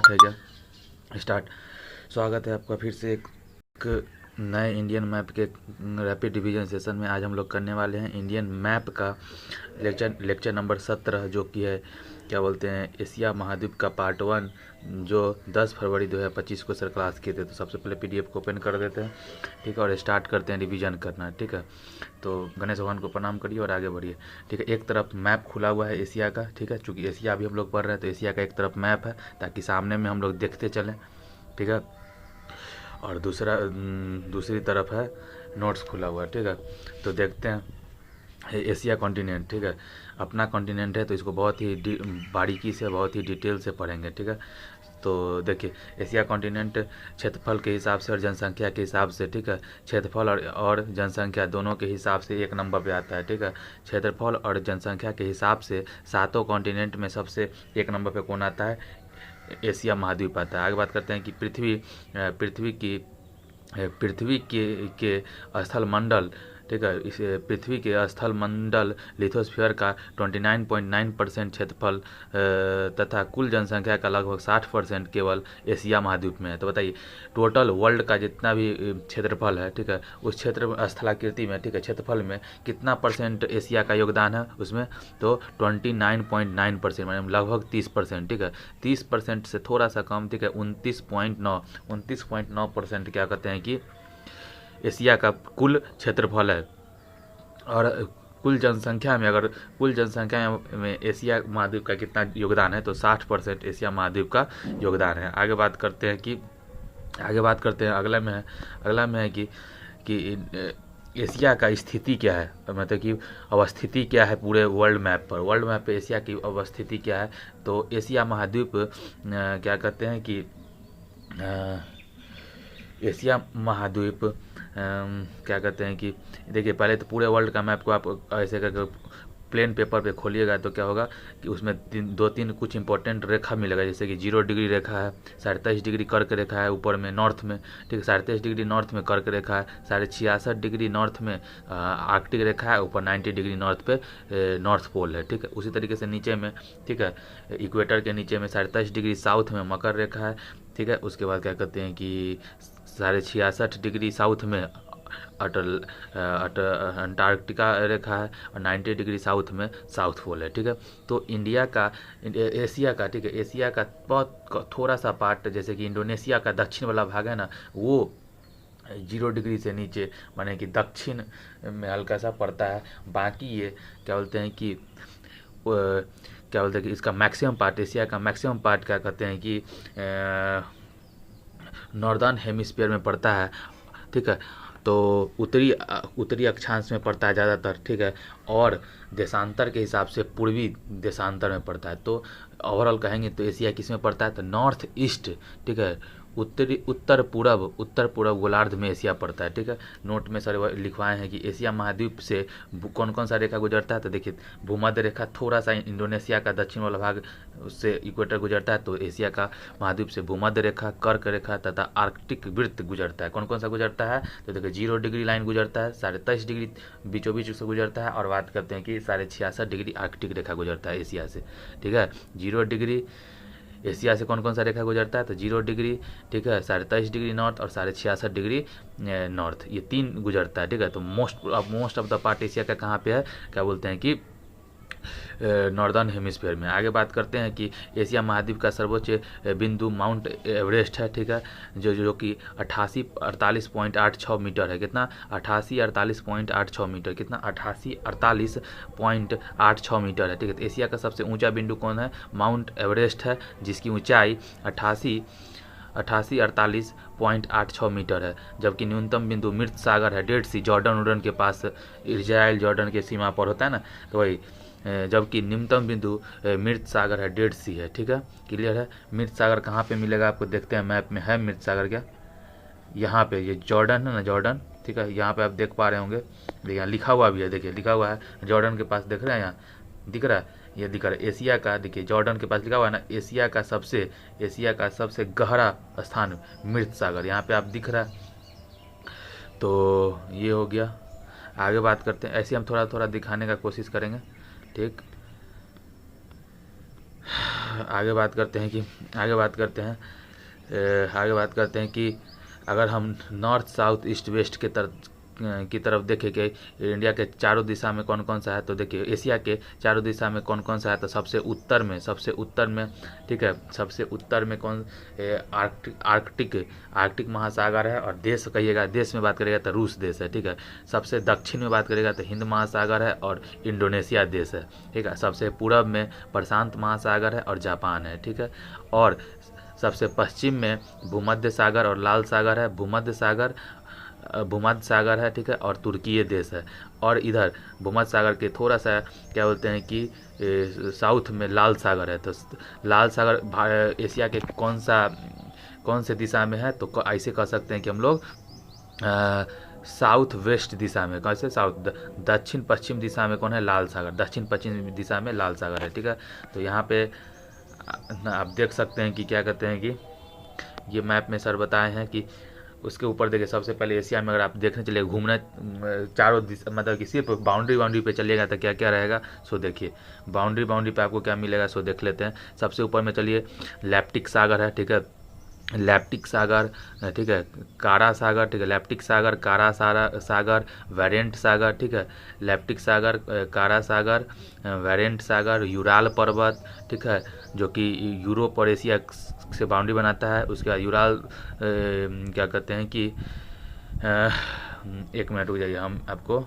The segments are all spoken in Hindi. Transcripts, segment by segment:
है क्या स्टार्ट। स्वागत है आपका फिर से एक नए इंडियन मैप के रैपिड रिवीजन सेशन में। आज हम लोग करने वाले हैं इंडियन मैप का लेक्चर नंबर 17, जो कि है क्या बोलते हैं एशिया महाद्वीप का पार्ट 1, जो 10 फरवरी 2025 को सर क्लास किए थे। तो सबसे पहले पीडीएफ को ओपन कर देते हैं, ठीक है, और स्टार्ट करते हैं रिवीजन करना, ठीक है। तो गणेश भगवान को प्रणाम करिए और आगे बढ़िए, ठीक है। एक तरफ मैप खुला हुआ है एशिया का, ठीक है, चूँकि एशिया भी हम लोग पढ़ रहे हैं तो एशिया का एक तरफ मैप है, ताकि सामने में हम लोग देखते चलें, ठीक है। और दूसरी तरफ है नोट्स खुला हुआ है, ठीक है। तो देखते हैं एशिया कॉन्टिनेंट, ठीक है, अपना कॉन्टिनेंट है तो इसको बहुत ही बारीकी से, बहुत ही डिटेल से पढ़ेंगे, ठीक है। तो देखिए एशिया कॉन्टिनेंट क्षेत्रफल के हिसाब से और जनसंख्या के हिसाब से, ठीक है, क्षेत्रफल और जनसंख्या दोनों के हिसाब से एक नंबर पे आता है, ठीक है। क्षेत्रफल और जनसंख्या के हिसाब से सातों कॉन्टिनेंट में सबसे एक नंबर पे कौन आता है? एशिया महाद्वीप आता है। आगे बात करते हैं कि पृथ्वी के स्थल मंडल, ठीक है, इस पृथ्वी के स्थल मंडल लिथोस्फीयर का 29.9% क्षेत्रफल तथा कुल जनसंख्या का लगभग 60% केवल एशिया महाद्वीप में है। तो बताइए टोटल वर्ल्ड का जितना भी क्षेत्रफल है, ठीक है, उस क्षेत्र स्थलाकृति में, ठीक है, क्षेत्रफल में कितना परसेंट एशिया का योगदान है उसमें? तो 29.9%, मतलब लगभग 30%, ठीक है। 30% से थोड़ा सा कम, ठीक है, 29.9% क्या कहते हैं कि एशिया का कुल क्षेत्रफल है। और कुल जनसंख्या में, अगर कुल जनसंख्या में एशिया महाद्वीप का कितना योगदान है, तो 60% एशिया महाद्वीप का योगदान है। आगे बात करते हैं अगला में है कि एशिया का स्थिति क्या है, मतलब कि अवस्थिति क्या है पूरे वर्ल्ड मैप पर। वर्ल्ड मैप पे एशिया की अवस्थिति क्या है? तो एशिया महाद्वीप क्या कहते हैं कि एशिया महाद्वीप क्या कहते हैं कि देखिए पहले तो पूरे वर्ल्ड का मैप को आप ऐसे करके प्लेन पेपर पे खोलिएगा तो क्या होगा कि उसमें दो तीन कुछ इंपॉर्टेंट रेखा मिलेगा, जैसे कि 0 डिग्री रेखा है, 23.5 डिग्री कर्क रेखा है ऊपर में नॉर्थ में, ठीक है, 23.5 डिग्री नॉर्थ में कर्क रेखा है, 66.5 डिग्री नॉर्थ में आर्कटिक रेखा है, ऊपर 90 डिग्री नॉर्थ पे नॉर्थ पोल है, ठीक है। उसी तरीके से नीचे में, ठीक है, इक्वेटर के नीचे में 23.5 डिग्री साउथ में मकर रेखा है, ठीक है। उसके बाद क्या कहते हैं कि 66.5 डिग्री साउथ में अंटार्कटिका रेखा है, और 90 डिग्री साउथ में साउथ पोल है, ठीक है। तो एशिया का, ठीक है, एशिया का बहुत थोड़ा सा पार्ट, जैसे कि इंडोनेशिया का दक्षिण वाला भाग है ना, वो 0 डिग्री से नीचे, माने कि दक्षिण में हल्का सा पड़ता है। बाकी ये क्या बोलते हैं कि इसका मैक्सिमम पार्ट, एशिया का मैक्सिमम पार्ट क्या कहते हैं कि नॉर्दर्न हेमिस्फीयर में पड़ता है, ठीक है। तो उत्तरी अक्षांश में पड़ता है ज़्यादातर, ठीक है, और देशांतर के हिसाब से पूर्वी देशांतर में पड़ता है। तो ओवरऑल कहेंगे तो एशिया किस में पड़ता है? तो नॉर्थ ईस्ट, ठीक है, उत्तर पूर्व गोलार्ध में एशिया पड़ता है, ठीक है। नोट में सर लिखवाए हैं कि एशिया महाद्वीप से कौन कौन सा रेखा गुजरता है। तो देखिए भूमध्य रेखा थोड़ा सा इंडोनेशिया का दक्षिण वाला भाग उससे इक्वेटर गुजरता है, तो एशिया का महाद्वीप से भूमध्य रेखा, कर्क रेखा तथा आर्कटिक वृत्त गुजरता है। कौन कौन सा गुजरता है? तो देखिए 0 डिग्री लाइन गुजरता है, 23.5 डिग्री बीचों बीच से गुजरता है, और बात करते हैं कि 66.5 डिग्री आर्कटिक रेखा गुजरता है एशिया से, ठीक है। 0 डिग्री एशिया से कौन कौन सा रेखा गुजरता है? तो 0 डिग्री, ठीक है, 23.5 डिग्री नॉर्थ और 66.5 डिग्री नॉर्थ, ये तीन गुजरता है, ठीक है। तो most of the part Asia का कहाँ पे है? क्या बोलते हैं कि नॉर्दर्न हेमिस्फीयर में। आगे बात करते हैं कि एशिया महाद्वीप का सर्वोच्च बिंदु माउंट एवरेस्ट है, ठीक है, जो कि 88.86 मीटर है। कितना? 88.86 मीटर, कितना? 88.86 मीटर है, ठीक है। तो एशिया का सबसे ऊंचा बिंदु कौन है? माउंट एवरेस्ट है, जिसकी ऊंचाई 88.86 मीटर है। जबकि न्यूनतम बिंदु मृत सागर है, डेड सी, जॉर्डन के पास, इजराइल जॉर्डन के सीमा पर होता है ना, तो वही। जबकि न्यूनतम बिंदु मृत सागर है, डेड सी है, ठीक है, क्लियर है। मृत सागर कहाँ पे मिलेगा आपको? देखते हैं मैप में है मृत सागर क्या? यहाँ पे, ये जॉर्डन है ना, जॉर्डन, ठीक है, यहाँ पे आप देख पा रहे होंगे, यहाँ लिखा हुआ भी है, देखिए लिखा हुआ है जॉर्डन के पास, देख रहे हैं, यहाँ दिख रहा है, ये दिख रहा है एशिया का, देखिए जॉर्डन के पास लिखा हुआ है ना, एशिया का सबसे गहरा स्थान मृत सागर, यहाँ पे आप दिख रहा है। तो ये हो गया। आगे बात करते हैं, ऐसे हम थोड़ा थोड़ा दिखाने का कोशिश करेंगे, ठीक। आगे बात करते हैं कि आगे बात करते हैं कि अगर हम नॉर्थ साउथ ईस्ट वेस्ट की तरफ देखें कि इंडिया के चारों दिशा में कौन कौन सा है, तो देखिए एशिया के चारों दिशा में कौन कौन सा है, तो सबसे उत्तर में ठीक है, सबसे उत्तर में कौन आर्कटिक महासागर है। और देश कहिएगा, देश में बात करेगा तो रूस देश है, ठीक है। सबसे दक्षिण में बात करेगा तो हिंद महासागर है और इंडोनेशिया देश है, ठीक है। सबसे पूरब में प्रशांत महासागर है और जापान है, ठीक है। और सबसे पश्चिम में भूमध्य सागर और लाल सागर है, भूमध्य सागर है, ठीक है। और तुर्कीय देश है। और इधर भूमध्य सागर के थोड़ा सा क्या बोलते हैं कि साउथ में लाल सागर है। तो लाल सागर एशिया के कौन से दिशा में है, तो ऐसे कह सकते हैं कि हम लोग साउथ वेस्ट दिशा में, कैसे साउथ दक्षिण पश्चिम दिशा में कौन है, लाल सागर, दक्षिण पश्चिम दिशा में लाल सागर है, ठीक है। तो यहाँ पे आप देख सकते हैं कि क्या कहते हैं कि ये मैप में सर बताए हैं कि उसके ऊपर देखिए सबसे पहले एशिया में अगर आप देखने चलिए घूमने चारों दिशा मतलब कि सिर्फ बाउंड्री पे चलिएगा तो क्या क्या रहेगा, सो देखिए बाउंड्री पे आपको क्या मिलेगा, सो देख लेते हैं। सबसे ऊपर में चलिए लैप्टिक सागर है, ठीक है। लैप्टिक सागर, ठीक है। कारा सागर, ठीक है। लैप्टिक सागर, कारा सागर, वेरेंट सागर, ठीक है। लैप्टिक सागर, कारा सागर, वेरेंट सागर, यूराल पर्वत, ठीक है, जो कि यूरोप और एशिया से बाउंड्री बनाता है। उसके बाद यूराल क्या कहते हैं कि एक मिनट रुक जाइए, हम आपको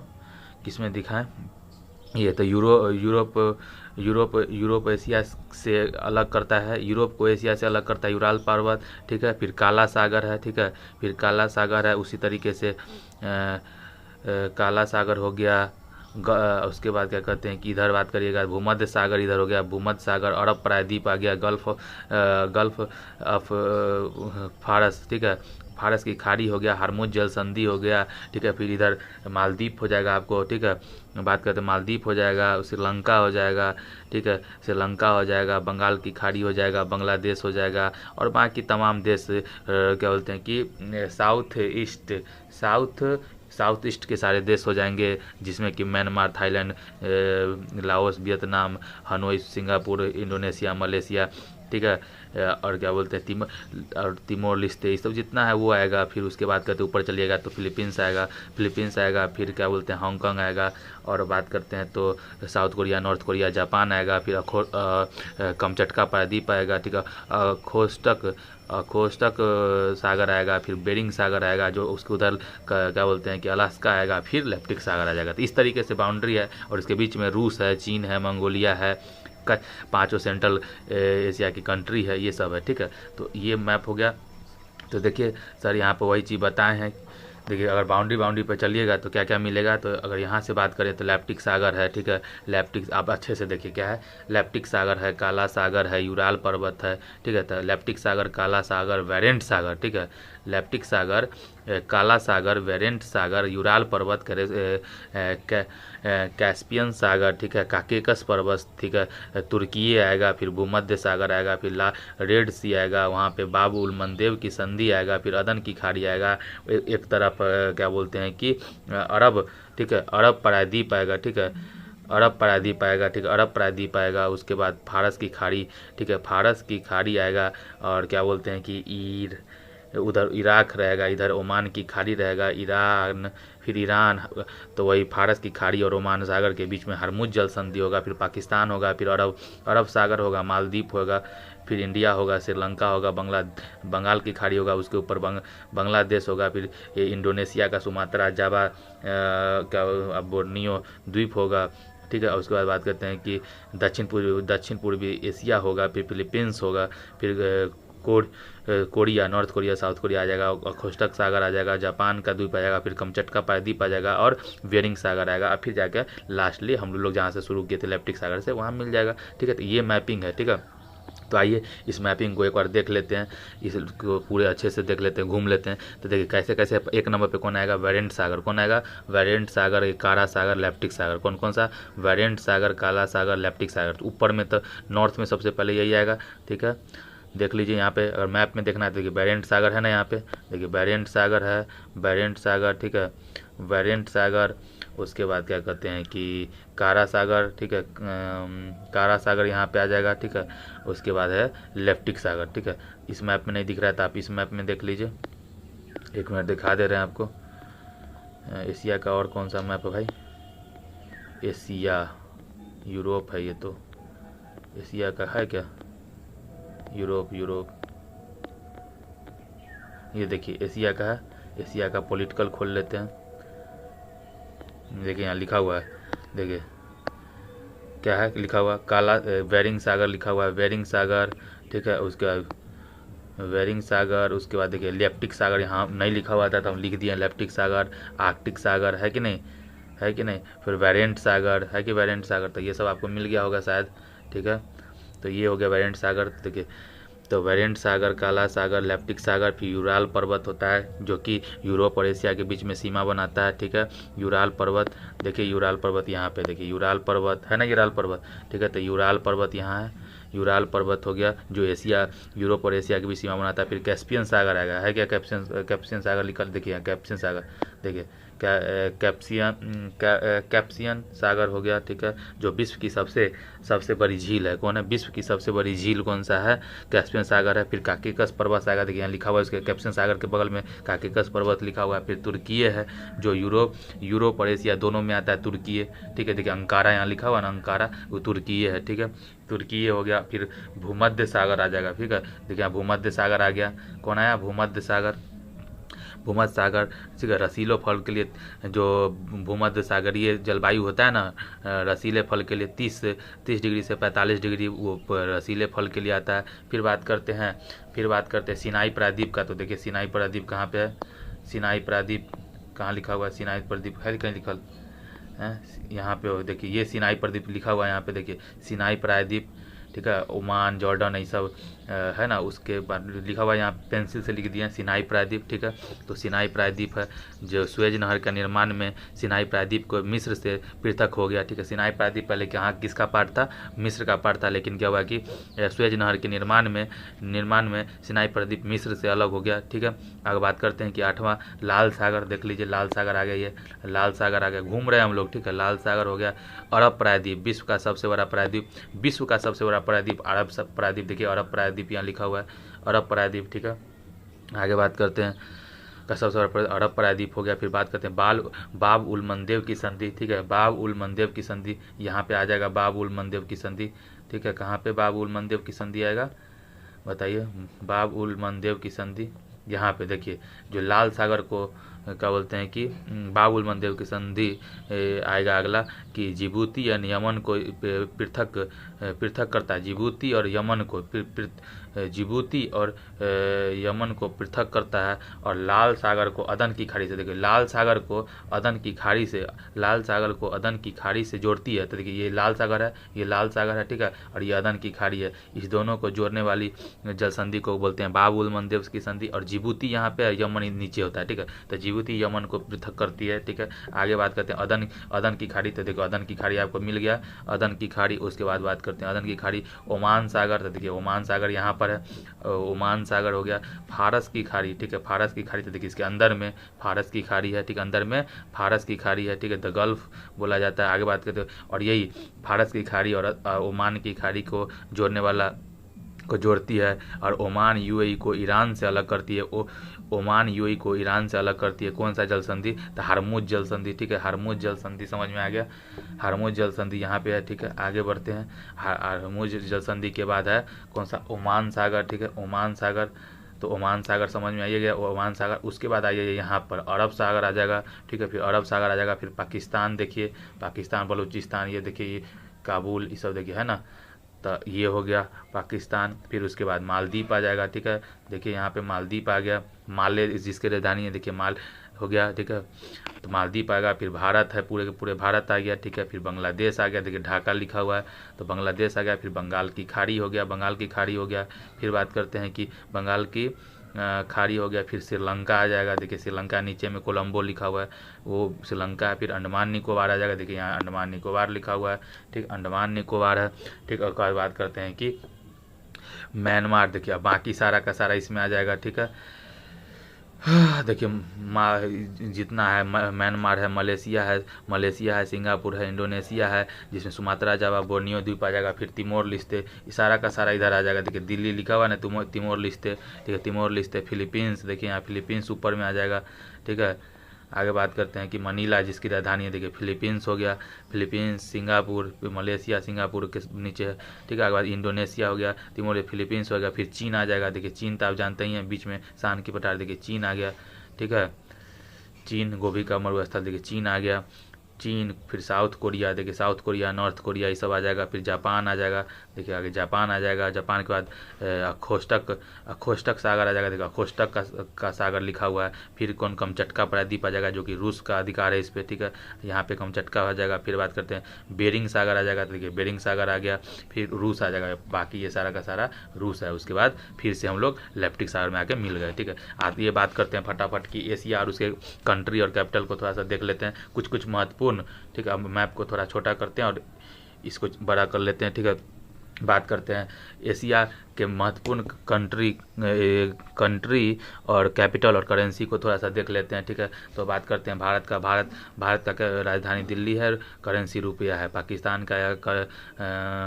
किस में दिखाएं। ये तो यूरोप एशिया से अलग करता है, यूरोप को एशिया से अलग करता है यूराल पर्वत, ठीक है। फिर काला सागर है, ठीक है। फिर काला सागर है, उसी तरीके से काला सागर हो गया। उसके बाद क्या कहते हैं कि इधर बात करिएगा भूमध्य सागर, इधर हो गया भूमध्य सागर, अरब प्रायद्वीप आ गया, गल्फ ऑफ फारस, ठीक है। फारस की खाड़ी हो गया, हार्मुज जल संधि हो गया, ठीक है। फिर इधर मालदीव हो जाएगा आपको, ठीक है। बात करते हैं मालदीव हो जाएगा, श्रीलंका हो जाएगा, ठीक है। श्रीलंका हो जाएगा, बंगाल की खाड़ी हो जाएगा, बांग्लादेश हो जाएगा। और बाकी तमाम देश क्या बोलते हैं कि साउथ ईस्ट के सारे देश हो जाएंगे, जिसमें कि Myanmar, Thailand, Laos, Vietnam, Hanoi, Singapore, Indonesia, Malaysia, ठीक है। और क्या बोलते हैं तिमोर लिस्ते, ये सब जितना है वो आएगा। फिर उसके बाद करते ऊपर चलिएगा तो फिलीपींस आएगा, फिर क्या बोलते हैं हांगकांग आएगा। और बात करते हैं तो south Korea, North Korea, Japan आएगा। फिर कमचटका प्रायद्वीप आएगा, ठीक है। खोस्टक सागर आएगा, फिर बेरिंग सागर आएगा, जो उसके उधर क्या बोलते हैं कि अलास्का आएगा। फिर लैप्टिक सागर आ जाएगा। तो इस तरीके से बाउंड्री है। और इसके बीच में रूस है, चीन है, मंगोलिया है, पांचों सेंट्रल एशिया की कंट्री है, ये सब है, ठीक है। तो ये मैप हो गया। तो देखिए सर यहाँ पर वही चीज़ बताए हैं। देखिए अगर बाउंड्री पे चलिएगा तो क्या क्या मिलेगा, तो अगर यहाँ से बात करें तो लैप्टिक सागर है, ठीक है। लैप्टिक आप अच्छे से देखिए क्या है, लैप्टिक सागर है, काला सागर है, यूराल पर्वत है, ठीक है। तो लैप्टिक सागर, काला सागर, वेरेंट सागर, ठीक है। लैप्टिक सागर, काला सागर, वेरेंट सागर, यूराल पर्वत, कैस्पियन सागर, ठीक है। काकेकस पर्वत, ठीक है। तुर्की आएगा, फिर भूमध्य सागर आएगा, फिर रेड सी आएगा, वहाँ पे बाब उल मंदेव की संधि आएगा, फिर अदन की खाड़ी आएगा। एक तरफ क्या बोलते हैं कि अरब, ठीक है, अरब प्रायद्वीप आएगा, ठीक है। अरब प्रायद्वीप आएगा, ठीक है। अरब प्रायद्वीप आएगा। उसके बाद फारस की खाड़ी, ठीक है, फारस की खाड़ी आएगा। और क्या बोलते हैं कि उधर इराक रहेगा, इधर ओमान की खाड़ी रहेगा, ईरान, फिर ईरान, तो वही फारस की खाड़ी और ओमान सागर के बीच में हरमुज जल संधि होगा। फिर पाकिस्तान होगा, फिर अरब सागर होगा, मालदीव होगा, फिर इंडिया होगा, श्रीलंका होगा, बंगाल की खाड़ी होगा, उसके ऊपर बांग्लादेश होगा। फिर ये इंडोनेशिया का सुमात्रा, जावा क्या बोर्नियो द्वीप होगा, ठीक है। और उसके बाद बात करते हैं कि दक्षिण पूर्वी एशिया होगा, फिर फिलीपींस होगा, फिर Korea, North Korea, South Korea आ जाएगा, खोस्टक सागर आ जाएगा, जापान का द्वीप आ जाएगा, फिर कमचटका प्रायद्वीप आ जाएगा और बेरिंग सागर आएगा। और फिर जाकर लास्टली हम लोग जहाँ से शुरू किए थे लैप्टिक सागर से, वहाँ मिल जाएगा, ठीक है। तो ये मैपिंग है, ठीक है। तो आइए इस मैपिंग को एक बार देख लेते हैं, इसको पूरे अच्छे से देख लेते हैं, घूम लेते हैं। तो देखिए कैसे कैसे एक नंबर पे कौन आएगा, वेरेंट सागर। कौन आएगा, वेरेंट सागर, कारा सागर, लैप्टिक सागर। कौन कौन सा, वेरेंट सागर, काला सागर, लैप्टिक सागर। तो ऊपर में तो नॉर्थ में सबसे पहले यही आएगा, ठीक है। देख लीजिए यहाँ पे, अगर मैप में देखना है तो देखिए बैरेंट सागर है ना, यहाँ पे देखिए बैरेंट सागर है, बैरेंट सागर, ठीक है। वेरिएंट सागर, उसके बाद क्या कहते हैं कि कारा सागर, ठीक है, कारा सागर यहाँ पे आ जाएगा, ठीक है। उसके बाद है लेप्टिक सागर, ठीक है। इस मैप में नहीं दिख रहा है तो आप इस मैप में देख लीजिए, 1 मिनट दिखा दे रहे हैं आपको। एशिया का और कौन सा मैप है भाई? एशिया, यूरोप है ये तो, एशिया का है क्या? यूरोप, ये देखिए एशिया का है। एशिया का पॉलिटिकल खोल लेते हैं, देखिए यहाँ लिखा हुआ है, देखिए क्या है लिखा हुआ, काला बेरिंग सागर लिखा हुआ है, बेरिंग सागर, ठीक है। उसके बाद बेरिंग सागर, उसके बाद देखिए लेप्टिक सागर, यहाँ नहीं लिखा हुआ था तो हम लिख दिए लेप्टिक सागर। आर्कटिक सागर है कि नहीं, है कि नहीं। फिर वेरिएंट सागर है कि वेरिएंट सागर, तो ये सब आपको मिल गया होगा शायद, ठीक है। तो ये हो गया वेरिएंट सागर, देखिए। तो वेरिएंट सागर, काला सागर, लेप्टिक सागर, फिर यूराल पर्वत होता है जो कि यूरोप और एशिया के बीच में सीमा बनाता है, ठीक है। यूराल पर्वत, देखिए यूराल पर्वत यहाँ पे देखिए, यूराल पर्वत है ना, यूराल पर्वत, ठीक है। तो यूराल पर्वत यहाँ है, यूराल पर्वत हो गया जो एशिया, यूरोप और एशिया के बीच सीमा बनाता है। फिर कैस्पियन सागर आएगा, है क्या? कैप्सियन सागर लिखा, देखिए कैप्सियन सागर, देखिए कैप्सियन सागर हो गया, ठीक है। जो विश्व की सबसे बड़ी झील है, कौन है? विश्व की सबसे बड़ी झील कौन सा है? कैस्पियन सागर है। फिर काकेकस पर्वत आएगा, देखिए यहाँ लिखा हुआ है, उसके कैप्सियन सागर के बगल में काकेकस पर्वत लिखा हुआ है। फिर तुर्कीय है जो यूरोप और एशिया दोनों में आता है, तुर्कीय, ठीक है। देखिए अंकारा यहाँ लिखा हुआ ना, अंकारा, वो तुर्कीय है, ठीक है। तुर्कीय हो गया। फिर भूमध्य सागर आ जाएगा, ठीक है। देखिए यहाँ भूमध्य सागर आ गया, कौन आया? भूमध्य सागर, भूमध्य सागर, ठीक है। रसीलो फल के लिए जो भूमध्य सागरीय जलवायु होता है ना, रसीले फल के लिए 30 डिग्री से 45 डिग्री वो रसीले फल के लिए आता है। फिर बात करते हैं सिनाई प्रायद्वीप का। तो देखिए सिनाई प्रायद्वीप कहाँ पे है? सिनाई प्रायद्वीप कहाँ लिखा हुआ है? सिनाई प्रायद्वीप है कहीं लिखल है? यहाँ पे देखिए ये सिनाई प्रायद्वीप लिखा हुआ है, यहाँ पे देखिए सिनाई प्रायद्वीप, ठीक है। ओमान, जॉर्डन, ये सब है ना। उसके बाद लिखा हुआ है यहाँ पेंसिल से लिख दिया सिनाई प्रायद्वीप, ठीक है। तो सिनाई प्रायद्वीप है जो सुएज नहर के निर्माण में सिनाई प्रायद्वीप को मिस्र से पृथक हो गया, ठीक है। सिनाई प्रायद्वीप पहले यहाँ किसका पार्ट था? मिस्र का पार्ट था, लेकिन क्या हुआ कि सुएज नहर के निर्माण में सिनाई प्रायद्वीप मिस्र से अलग हो गया, ठीक है। आगे बात करते हैं कि 8वां लाल सागर, देख लीजिए लाल सागर आ गया, ये लाल सागर आ गया, घूम रहे हैं हम लोग, ठीक है। लाल सागर हो गया। अरब प्रायद्वीप, विश्व का सबसे बड़ा प्रायद्वीप, विश्व का सबसे बड़ा प्रायद्वीप अरब प्रायद्वीप, देखिए अरब प्रायद्वीप यहाँ लिखा हुआ है, अरब प्रायद्वीप, ठीक है। आगे बात करते हैं का सबसे बड़ा अरब प्रायद्वीप हो गया। फिर बात करते हैं बाब उल मंदेव की संधि, ठीक है। बाब उल मंदेव की संधि यहाँ पे आ जाएगा, बाब उल मंदेव की संधि, ठीक है। कहाँ पे बाब उल मंदेव की संधि आएगा बताइए? बाब उल मंदेव की संधि यहाँ पे देखिए, जो लाल सागर को क्या बोलते हैं कि बाब उल मंदेव की संधि आएगा अगला कि जिबूती या यमन को पृथक करता है। जिबूती और यमन को जिबूती और यमन को पृथक करता है। और लाल सागर को अदन की खाड़ी से, देखिए लाल सागर को अदन की खाड़ी से जोड़ती है। तो देखिए ये लाल सागर है, ये लाल सागर है, ठीक है। और ये अदन की खाड़ी है, इस दोनों को जोड़ने वाली जल संधि को बोलते हैं बाब उल मंदेव की संधि। और जिबूती यहाँ पे है, यमन नीचे होता है, ठीक है। तो जिबूती यमन को पृथक करती है, ठीक है। आगे बात करते हैं अदन की खाड़ी। तो देखो अदन की खाड़ी आपको मिल गया, अदन की खाड़ी। उसके बाद बात करते हैं अदन की खाड़ी, ओमान सागर। तो देखिए ओमान सागर यहाँ पर है, ओमान सागर हो गया। फारस की खाड़ी, ठीक है, फारस की खाड़ी। तो देखिए इसके अंदर में फारस की खाड़ी है, ठीक है, अंदर में फारस की खाड़ी है, ठीक है। द गल्फ बोला जाता है। आगे बात करते हैं, और यही फारस की खाड़ी और ओमान की खाड़ी को जोड़ती है। और ओमान यूएई को ईरान से अलग करती है। ओमान यूएई को ईरान से अलग करती है कौन सा जल संधि? तो हरमुज जल संधि, ठीक है। हरमुज जल संधि समझ में आ गया, हरमुज जल संधि यहाँ पे है, ठीक है। आगे बढ़ते हैं, हरमुज जल संधि के बाद है कौन सा? ओमान सागर, ठीक है, ओमान सागर। तो ओमान सागर समझ में आइएगा, ओमान सागर। उसके बाद आइए यहाँ पर अरब सागर आ जाएगा, ठीक है। फिर अरब सागर आ जाएगा। फिर पाकिस्तान, देखिए पाकिस्तान, बलूचिस्तान, ये देखिए ये काबुल, ये सब देखिए है ना। तो ये हो गया पाकिस्तान। फिर उसके बाद मालदीव आ जाएगा, ठीक है। देखिए यहाँ पे मालदीव आ गया, माले जिसकी राजधानी है, देखिए माल हो गया, ठीक है। तो मालदीव आएगा। फिर भारत है, पूरे के पूरे भारत आ गया, ठीक है। फिर बांग्लादेश आ गया, देखिए ढाका लिखा हुआ है, तो बांग्लादेश आ गया। फिर बंगाल की खाड़ी हो गया, बंगाल की खाड़ी हो गया। फिर बात करते हैं कि बंगाल की खाड़ी हो गया। फिर श्रीलंका आ जाएगा, देखिए श्रीलंका नीचे में कोलंबो लिखा हुआ है, वो श्रीलंका है। फिर अंडमान निकोबार आ जाएगा, देखिए यहाँ अंडमान निकोबार लिखा हुआ है, ठीक, अंडमान निकोबार है, ठीक। और बात करते हैं कि म्यांमार, देखिए अब बाकी सारा का सारा इसमें आ जाएगा, ठीक है। देखिए जितना है म्यांमार है, मलेशिया है, सिंगापुर है, इंडोनेशिया है, जिसमें सुमात्रा जावा, बोर्नियो द्वीप आ जाएगा, फिर तिमोर लिस्ते, सारा का सारा इधर आ जाएगा। देखिए दिल्ली लिखा हुआ ना, तिमोर लिस्ते, ठीक है, तिमोर लिस्ते। फिलीपींस, देखिए यहाँ फिलीपींस ऊपर में आ जाएगा, ठीक है। आगे बात करते हैं कि मनीला जिसकी राजधानी है, देखिए फिलीपींस हो गया, फिलीपींस, सिंगापुर, मलेशिया सिंगापुर के नीचे है, ठीक है। आगे बाद इंडोनेशिया हो गया, तिमोर, फिलीपींस हो गया, फिर चीन आ जाएगा। देखिए चीन तो आप जानते ही हैं, बीच में शान की पठार, देखिए चीन आ गया, ठीक है। चीन, गोभी का मरुस्थल, देखिए चीन आ गया, चीन। फिर साउथ कोरिया, देखिए साउथ कोरिया, नॉर्थ कोरिया, ये सब आ जाएगा। फिर जापान आ जाएगा, देखिए आगे जापान आ जाएगा। जापान के बाद अखोष्टक सागर आ जाएगा, देखिए अखोष्टक का सागर लिखा हुआ है। फिर कौन, कमचटका प्रायद्वीप आ जाएगा, जो कि रूस का अधिकार है इस पर, ठीक है। यहाँ पे कमचटका आ जाएगा। फिर बात करते हैं बेरिंग सागर आ जाएगा, देखिए बेरिंग सागर आ गया। फिर रूस आ जाएगा, बाकी ये सारा का सारा रूस है। उसके बाद फिर से हम लोग लेप्टिक सागर में आके मिल गए, ठीक है। आप ये बात करते हैं फटाफट कि एशिया और उसके कंट्री और कैपिटल को थोड़ा सा देख लेते हैं, कुछ कुछ महत्वपूर्ण, ठीक है। अब मैप को थोड़ा छोटा करते हैं और इसको बड़ा कर लेते हैं, ठीक है। बात करते हैं एशिया के महत्वपूर्ण कंट्री और कैपिटल और करेंसी को थोड़ा सा देख लेते हैं, ठीक है। तो बात करते हैं भारत का। भारत का राजधानी दिल्ली है, करेंसी रुपया है। पाकिस्तान का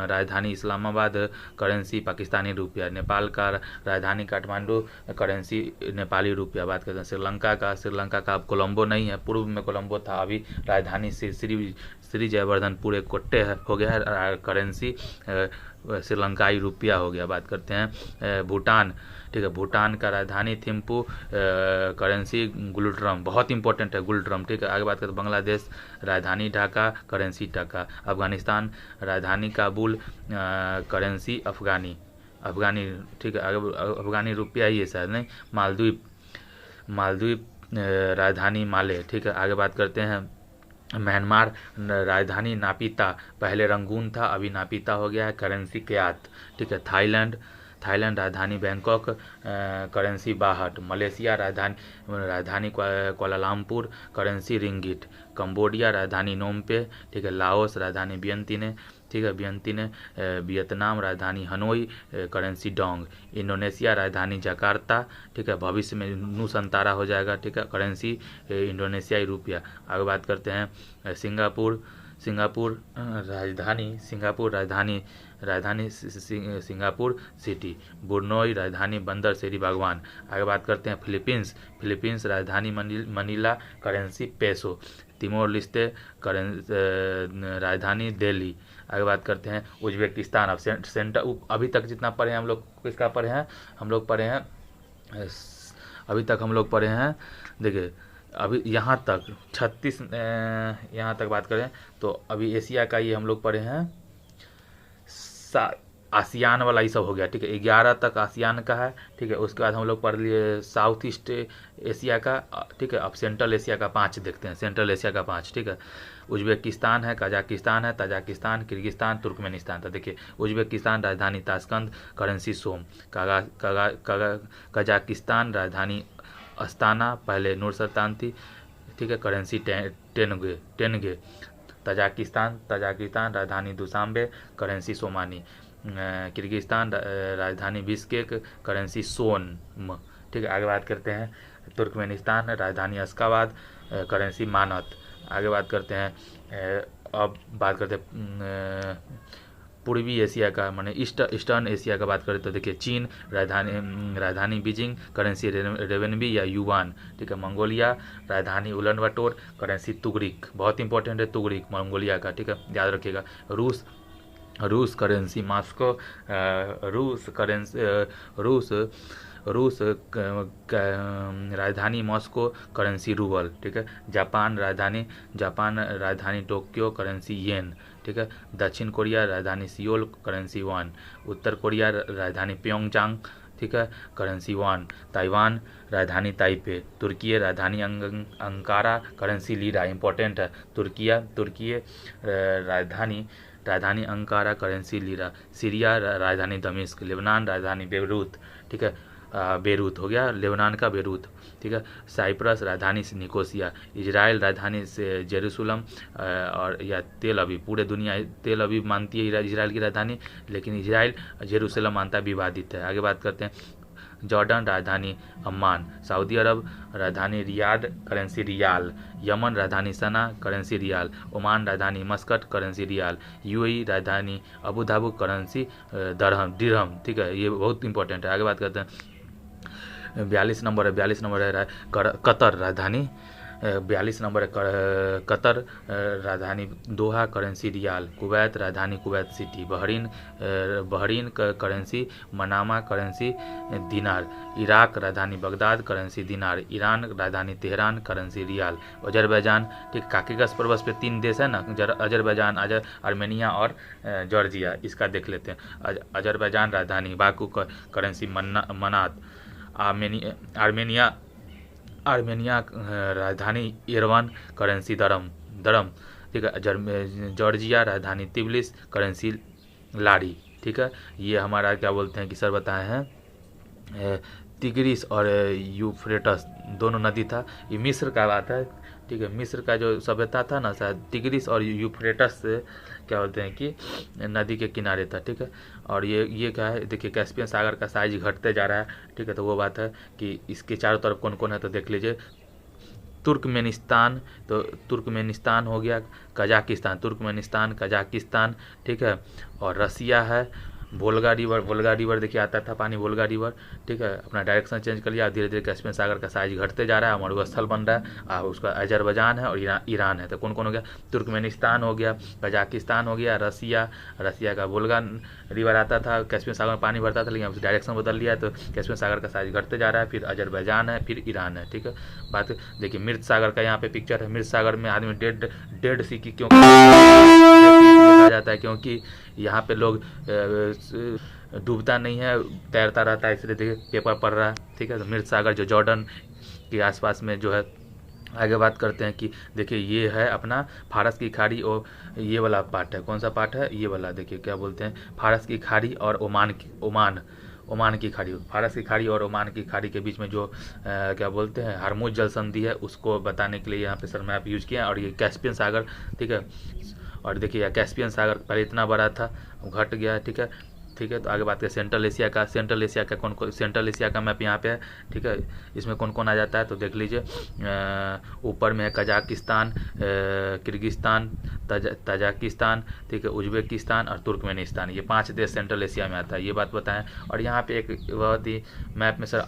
राजधानी इस्लामाबाद, करेंसी पाकिस्तानी रुपया। नेपाल का राजधानी काठमांडू, करेंसी नेपाली रुपया। बात करते हैं श्रीलंका का अब कोलंबो नहीं है, पूर्व में कोलंबो था, अभी राजधानी श्री जयवर्धनपुर एक कोट्टे हो गया है, करेंसी श्रीलंकाई रुपया हो गया। बात करते हैं भूटान, ठीक है। भूटान का राजधानी थिम्पू, करेंसी गुलट्रम, बहुत इंपॉर्टेंट है गुलट्रम, ठीक है। आगे बात करते हैं बांग्लादेश, राजधानी ढाका, करेंसी टका। अफगानिस्तान, राजधानी काबुल, करेंसी अफगानी, ठीक है। आगे अफगानी रुपया ही है शायद, नहीं। मालदीव, राजधानी माले, ठीक है। आगे बात करते हैं म्यांमार, राजधानी नापिता, पहले रंगून था अभी नापिता हो गया है, करेंसी क्यात, ठीक है। थाईलैंड, राजधानी बैंकॉक, करेंसी बाहट। मलेशिया, राजधानी कुआलालंपुर, करेंसी रिंगिट। कंबोडिया, राजधानी नोम्पे, ठीक है। लाओस, राजधानी वियंतिने, ठीक है, वियंतिने। वियतनाम, राजधानी हनोई, करेंसी डोंग। इंडोनेशिया, राजधानी जकार्ता, ठीक है। भविष्य में नूसंतारा हो जाएगा, ठीक है, करेंसी इंडोनेशियाई रुपया। आगे बात करते हैं सिंगापुर, राजधानी सिंगापुर सिटी। बुरनोई, राजधानी बंदर शेरी बागवान। आगे बात करते हैं फिलीपींस, राजधानी मनीला, करेंसी पेसो। तिमोर लिस्ते, राजधानी दिल्ली। आगे बात करते हैं उज्बेकिस्तान। अब सेंटर अभी तक जितना पढ़े हैं हम लोग, किसका पढ़े हैं हम लोग, पढ़े हैं अभी तक हम लोग पढ़े हैं, देखिए अभी यहाँ तक 36, यहाँ तक बात करें तो अभी एशिया का ये हम लोग पढ़े हैं, आसियान वाला ये सब हो गया, ठीक है। 11 तक आसियान का है, ठीक है। उसके बाद हम लोग पढ़ लिए साउथ ईस्ट एशिया का, ठीक है। अब सेंट्रल एशिया का 5 देखते हैं, सेंट्रल एशिया का 5, ठीक है। उज्बेकिस्तान है, कजाकिस्तान है, तजाकिस्तान, किर्गिस्तान, तुर्कमेनिस्तान। तो देखिए उज्बेकिस्तान, राजधानी ताशकंद, करेंसी सोम। कजाकिस्तान, राजधानी अस्ताना, पहले नूर सुल्तान थी, ठीक है, करेंसी टेनगे। तजाकिस्तान, राजधानी दुशांबे, करेंसी सोमानी। किर्गिस्तान, राजधानी बिश्केक, करेंसी सोनम, ठीक है। आगे बात करते हैं तुर्कमेनिस्तान, राजधानी अश्गाबाद, करेंसी मानत। आगे बात करते हैं अब बात करते हैं पूर्वी एशिया का, माने ईस्टर्न एशिया का बात करें तो देखिए चीन, राजधानी बीजिंग, करेंसी रेवेनबी या युवान, ठीक है। मंगोलिया, राजधानी उलन बटोर, करेंसी तुगरिक, बहुत इंपॉर्टेंट है तुगरिक मंगोलिया का, ठीक है, याद रखिएगा। रूस करेंसी मॉस्को, रूस राजधानी मॉस्को, करेंसी रूबल, ठीक है। जापान, राजधानी टोक्यो, करेंसी येन, ठीक है। दक्षिण कोरिया, राजधानी सियोल, करेंसी वन। उत्तर कोरिया, राजधानी प्योंगचांग, ठीक है, करेंसी वन। ताइवान, राजधानी ताइपे। तुर्की, राजधानी अंकारा, करेंसी लीरा, इंपॉर्टेंट है। तुर्की राजधानी अंकारा, करेंसी लीरा। सीरिया, राजधानी दमिश्क। लेबनान, राजधानी बेरूत, ठीक है, बेरूत हो गया, लेबनान का बेरूत, ठीक है। साइप्रस, राजधानी निकोसिया। इजराइल, राजधानी से जेरूसलम और या तेल अवीव। पूरे दुनिया तेल अवीव मानती है इजराइल की राजधानी, लेकिन इजराइल जेरूसलम मानता है, विवादित है। आगे बात करते हैं जॉर्डन राजधानी अम्मान, सऊदी अरब राजधानी रियाद करेंसी रियाल, यमन राजधानी सना करेंसी रियाल, ओमान राजधानी मस्कट करेंसी रियाल, यूएई राजधानी अबू धाबी करेंसी दिरहम। ठीक है, ये बहुत इंपॉर्टेंट है। आगे बात करते हैं 42 नंबर है कतर राजधानी 42 नंबर है कतर राजधानी दोहा करेंसी रियाल, कुवैत राजधानी Kuwait city, Bahrain currency Manama currency दिनार, इराक राजधानी बगदाद करेंसी दिनार, ईरान राजधानी तेहरान करेंसी रियाल, अजरबैजान। ठीक, काकेगस प्रवस पे 3 देश है ना, अजरबैजान, आर्मेनिया और जॉर्जिया। इसका देख लेते हैं। अजरबैजान राजधानी बाकू करेंसी मनात, आर्मेनिया राजधानी इरवान करेंसी दरम। ठीक है, जॉर्जिया राजधानी तिब्लिस करेंसी लारी। ठीक है, ये हमारा क्या बोलते हैं कि सर बताए हैं तिग्रिस और यूफ्रेटस दोनों नदी था। ये मिस्र का बात है। ठीक है, मिस्र का जो सभ्यता था ना शायद तिग्रिस और यूफ्रेटस से क्या बोलते हैं कि नदी के किनारे था। ठीक है, और ये क्या है, देखिए कैस्पियन सागर का साइज घटते जा रहा है। ठीक है, तो वो बात है कि इसके चारों तरफ कौन कौन है, तो देख लीजिए। तुर्कमेनिस्तान, तो तुर्कमेनिस्तान हो गया, तुर्कमेनिस्तान कजाकिस्तान। ठीक है, और रसिया है, वोल्गा रिवर देखिए आता था पानी, वोल्गा रिवर। ठीक है, अपना डायरेक्शन चेंज कर लिया, धीरे धीरे कैस्पियन सागर का साइज घटते जा रहा है, मरुस्थल बन रहा है। उसका अजरबैजान है और ईरान है। तो कौन कौन हो गया, तुर्कमेनिस्तान हो गया, कजाकिस्तान हो गया, रसिया का वोल्गा रिवर आता था, कैस्पियन सागर में पानी भरता था, लेकिन अब डायरेक्शन बदल लिया तो कैस्पियन सागर का साइज घटते जा रहा है। फिर अजरबैजान है, फिर ईरान है। ठीक है, बात देखिए मृत सागर का यहाँ पे पिक्चर है। मृत सागर में आदमी डेड सी की क्यों कहा जाता है, क्योंकि यहाँ पे लोग डूबता नहीं है, तैरता रहता है, इसलिए देखिए पेपर पड़ रहा है। ठीक है, तो मृत सागर जो जॉर्डन के आसपास में जो है। आगे बात करते हैं कि देखिए ये है अपना फारस की खाड़ी, और ये वाला पार्ट है। कौन सा पार्ट है, ये वाला देखिए क्या बोलते हैं, फारस की खाड़ी और ओमान की खाड़ी। फारस की खाड़ी और ओमान की खाड़ी के बीच में जो क्या बोलते हैं हरमुज जल संधि है, उसको बताने के लिए यहाँ पे सर मैप यूज किया। और ये कैस्पियन सागर। ठीक है, और देखिए कैस्पियन सागर पहले इतना बड़ा था, घट गया। ठीक है, तो आगे बात करें सेंट्रल एशिया का सेंट्रल एशिया का मैप यहाँ पे है। ठीक है, इसमें कौन कौन आ जाता है, तो देख लीजिए। ऊपर में है कजाकिस्तान, किर्गिस्तान, तजाकिस्तान। ठीक है, उज्बेकिस्तान और तुर्कमेनिस्तान, ये 5 देश सेंट्रल एशिया में आता है, ये बात बताएं। और यहाँ पे एक बहुत ही मैप में सर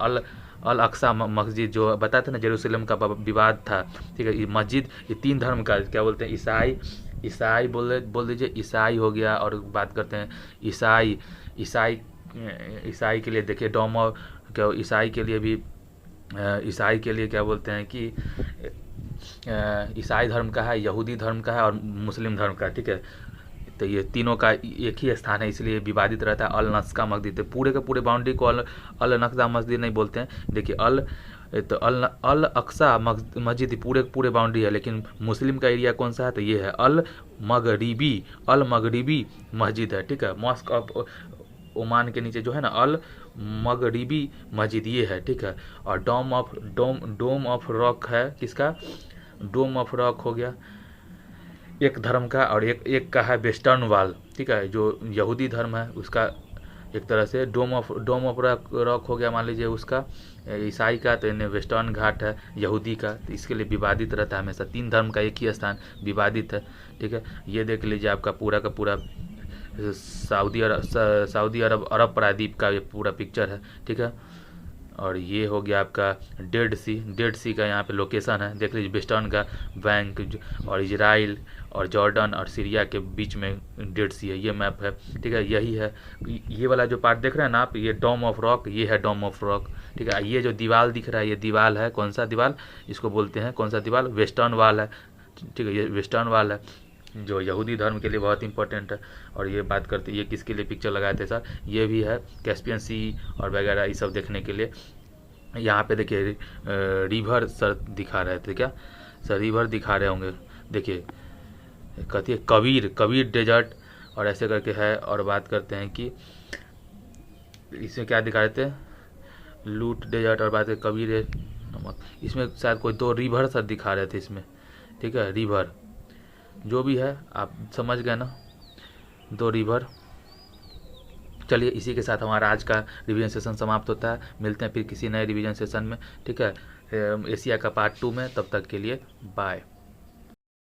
अल अक्सा मस्जिद जो बताते ना, जेरूसलम का विवाद था। ठीक है, ये मस्जिद, ये 3 धर्म का क्या बोलते हैं, ईसाई बोल दीजिए, ईसाई हो गया। और बात करते हैं ईसाई के लिए देखिए ईसाई के लिए क्या बोलते हैं कि ईसाई धर्म का है, यहूदी धर्म का है और मुस्लिम धर्म का। ठीक है, तो ये तीनों का एक ही स्थान है, इसलिए विवादित रहता है। अल नक्सा मस्जिद, पूरे के पूरे बाउंड्री को अल नक्सा मस्जिद नहीं बोलते हैं। देखिए अल अक्सा मस्जिद पूरे बाउंड्री है, लेकिन मुस्लिम का एरिया कौन सा है, तो ये है अल मगरिबी मस्जिद है। ठीक है, मॉस्क ऑफ ओमान के नीचे जो है ना अल मगरिबी मस्जिद ये है। ठीक है, और डोम ऑफ रॉक है, किसका, डोम ऑफ रॉक हो गया एक धर्म का, और एक का है वेस्टर्न वाल। ठीक है, जो यहूदी धर्म है उसका एक तरह से डोम ऑफ रॉक हो गया, मान लीजिए उसका ईसाई का, तो इन्हें वेस्टर्न घाट है यहूदी का। तो इसके लिए विवादित रहता है हमेशा, 3 धर्म का एक ही स्थान विवादित है। ठीक है, ये देख लीजिए आपका पूरा का पूरा सऊदी अरब प्रायद्वीप का ये पूरा पिक्चर है। ठीक है, और ये हो गया आपका डेड सी का यहाँ पे लोकेशन है, देख लीजिए वेस्टर्न का बैंक, और इजराइल और जॉर्डन और सीरिया के बीच में डेड सी है, ये मैप है। ठीक है, यही है ये वाला जो पार्ट देख रहे हैं ना आप, ये डोम ऑफ रॉक, ये है डोम ऑफ रॉक। ठीक है, ये जो दीवार दिख रहा है, ये दीवार है, कौन सा दीवार, इसको बोलते हैं कौन सा दीवार, वेस्टर्न वाल है। ठीक है, ये वेस्टर्न वाल है जो यहूदी धर्म के लिए बहुत इंपॉर्टेंट है। और ये बात करते ये किसके लिए पिक्चर लगाए थे सर, ये भी है कैस्पियन सी और वगैरह ये सब देखने के लिए। यहाँ पे देखिए रिवर सर दिखा रहे थे क्या सर, रिवर दिखा रहे होंगे, देखिए कहती है कबीर डेजर्ट और ऐसे करके है। और बात करते हैं कि इसमें क्या दिखा रहे थे, लूट डेजर्ट, और बात है कबीर नमक, इसमें शायद कोई 2 रिवर सर दिखा रहे थे इसमें। ठीक है, रिवर जो भी है आप समझ गए ना, 2 रिवर चलिए इसी के साथ हमारा आज का रिवीजन सेशन समाप्त होता है। मिलते हैं फिर किसी नए रिवीजन सेशन में, ठीक है, एशिया का पार्ट 2 में। तब तक के लिए बाय।